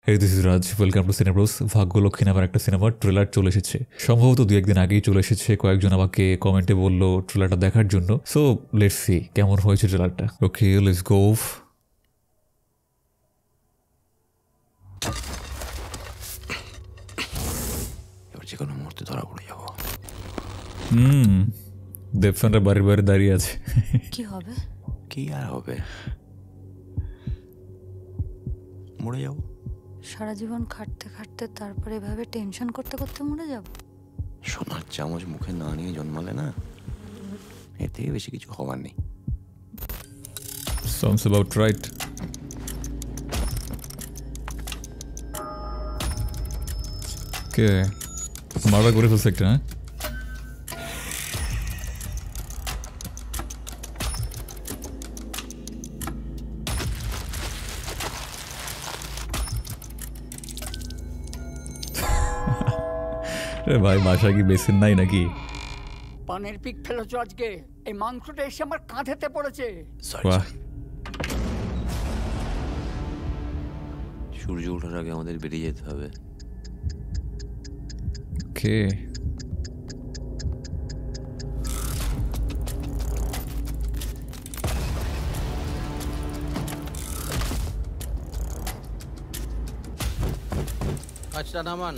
Hey this is Raj, welcome to Cinebros. Bhagyalakshmi নামের একটা সিনেমার ট্রেলার চলে এসেছে, সম্ভবত 2-1 দিন আগেই চলে এসেছে। কয়েকজন আমাকে কমেন্টে বললো ট্রেলারটা দেখার জন্য। সো লেটস সি কেমন হয়েছে ট্রেলারটা। ওকে, লেটস গো। এবার যে কোনো মুহূর্তে ধরা পড়ে যাবো। দেবসানরা বাড়ির বাইরে দাঁড়িয়ে আছে। কি হবে? কি আর হবে, মরে যাবো। সারা জীবন খাটতে খাটতে তারপরে এভাবে টেনশন করতে করতে মরে যাব? সোনার চামচ মুখে না নিয়ে জন্মালে না, এর থেকে বেশি কিছু হওয়ার নেই। Sounds about right. কে মারা করে ফেলছে একটা, হ্যাঁ? ভাই বাসা কি বেসিন নাই নাকি? পানের পিক ফেলেছো আজকে, এই মাংসটা এসে আমার কাঁধেতে পড়েছে। বাহ, সূর্য ওঠার আগে আমাদের বেরিয়ে যেতে হবে। কে কাজটা নামান।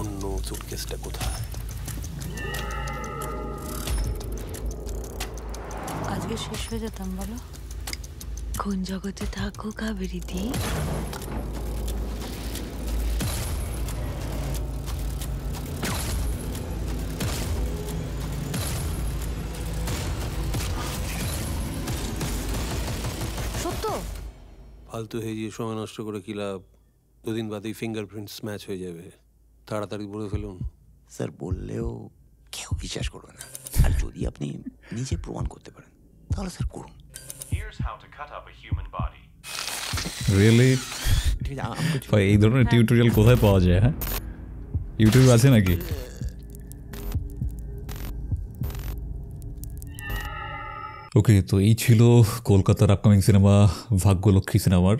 অন্য সুটকেসটা কোথায়? আজকে শেষ হয়ে যেতাম বলো। কোন জগতে থাকো কাবেরী দি? সত্য ফালতু হয়ে গিয়ে সময় নষ্ট করে কি লাভ? 2 দিন বাদেই ফিঙ্গারপ্রিন্টস ম্যাচ হয়ে যাবে। তাড়াতাড়ি বলে ফেলুন। স্যার বললেও কেউ বিশ্বাস করবে না, আর যদি আপনি নিজে প্রমাণ করতে পারেন তাহলে স্যার করুন। Here's how to cut up a human body. Really? ভাই এই ধরনের টিউটোরিয়াল কোথায় পাওয়া যায়? হ্যাঁ, ইউটিউবে আছে নাকি? ওকে, তো এই ছিল কলকাতার আপকামিং সিনেমা ভাগ্যলক্ষ্মী সিনেমার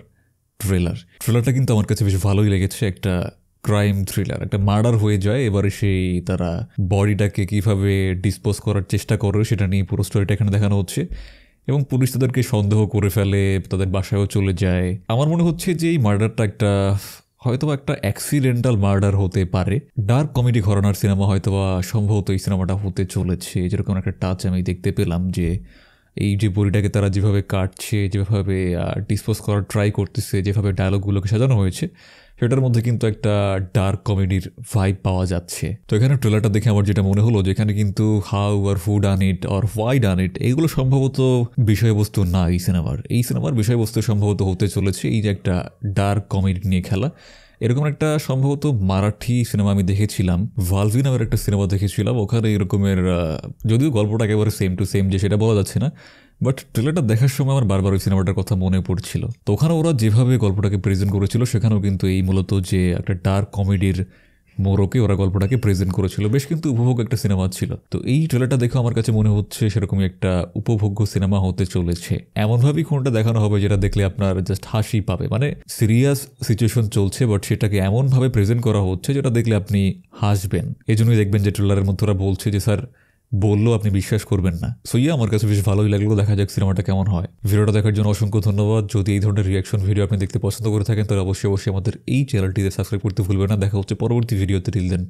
ট্রেলারটা কিন্তু আমার কাছে বেশ ভালোই লেগেছে। একটা ক্রাইম থ্রিলার, একটা মার্ডার হয়ে যায়, এবারে সেই তারা বডিটাকে কিভাবে ডিসপোজ করার চেষ্টা করে সেটা নিয়ে পুরো স্টোরিটা এখানে দেখানো হচ্ছে। এবং পুলিশ তাদেরকে সন্দেহ করে ফেলে, তাদের বাসায়ও চলে যায়। আমার মনে হচ্ছে যে এই মার্ডারটা একটা হয়তো একটা অ্যাক্সিডেন্টাল মার্ডার হতে পারে। ডার্ক কমেডি ঘরানার সিনেমা হয়তোবা সম্ভবত এই সিনেমাটা হতে চলেছে। যেরকম একটা টাচ আমি দেখতে পেলাম যে এই যে বডিটাকে তারা যেভাবে কাটছে, যেভাবে ডিসপোজ করার ট্রাই করতেছে, যেভাবে ডায়লগগুলোকে সাজানো হয়েছে, সেটার মধ্যে কিন্তু একটা ডার্ক কমেডির ভাইব পাওয়া যাচ্ছে। তো এখানে ট্রেলারটা দেখে আমার যেটা মনে হলো যে এখানে কিন্তু হাউ আর who done it or why done it এইগুলো সম্ভবত বিষয়বস্তু না এই সিনেমার বিষয়বস্তু সম্ভবত হতে চলেছে এই যে একটা ডার্ক কমেডি নিয়ে খেলা। এরকম একটা সম্ভবত মারাঠি সিনেমা আমি দেখেছিলাম, ভালভি নামের একটা সিনেমা দেখেছিলাম। ওখানে এরকমের যদিও গল্পটা একেবারে সেম টু সেম যে সেটা বলা যাচ্ছে না, বাট ট্রেলারটা দেখার সময় আমার বারবার ওই সিনেমাটার কথা মনে পড়ছিল। তো ওখানে ওরা যেভাবে গল্পটাকে প্রেজেন্ট করেছিল সেখানেও কিন্তু এই মূলত যে একটা ডার্ক কমেডির মোড়কে ওরা গল্পটাকে প্রেজেন্ট করেছিল, বেশ কিন্তু উপভোগ একটা সিনেমা ছিল। তো এই ট্রেলারটা দেখে আমার কাছে মনে হচ্ছে সেরকমই একটা উপভোগ্য সিনেমা হতে চলেছে। এমনভাবেই কোনটা দেখানো হবে যেটা দেখলে আপনার জাস্ট হাসি পাবে, মানে সিরিয়াস সিচুয়েশন চলছে বাট সেটাকে এমনভাবে প্রেজেন্ট করা হচ্ছে যেটা দেখলে আপনি হাসবেন। এই জন্যই দেখবেন যে ট্রেলারের মধ্যে ওরা বলছে যে স্যার বললেও আপনি বিশ্বাস করবেন না। সো আমার কাছে বেশ ভালোই লাগলো, দেখা যাক সিনেমাটা কেমন হয়। ভিডিওটা দেখার জন্য অসংখ্য ধন্যবাদ। যদি এই ধরনের রিয়াকশন ভিডিও আপনি দেখতে পছন্দ করে থাকেন তাহলে অবশ্যই আমাদের এই চ্যানেলটিতে সাবস্ক্রাইব করতে ভুলবেন না। দেখা হচ্ছে পরবর্তী ভিডিওতে। Till then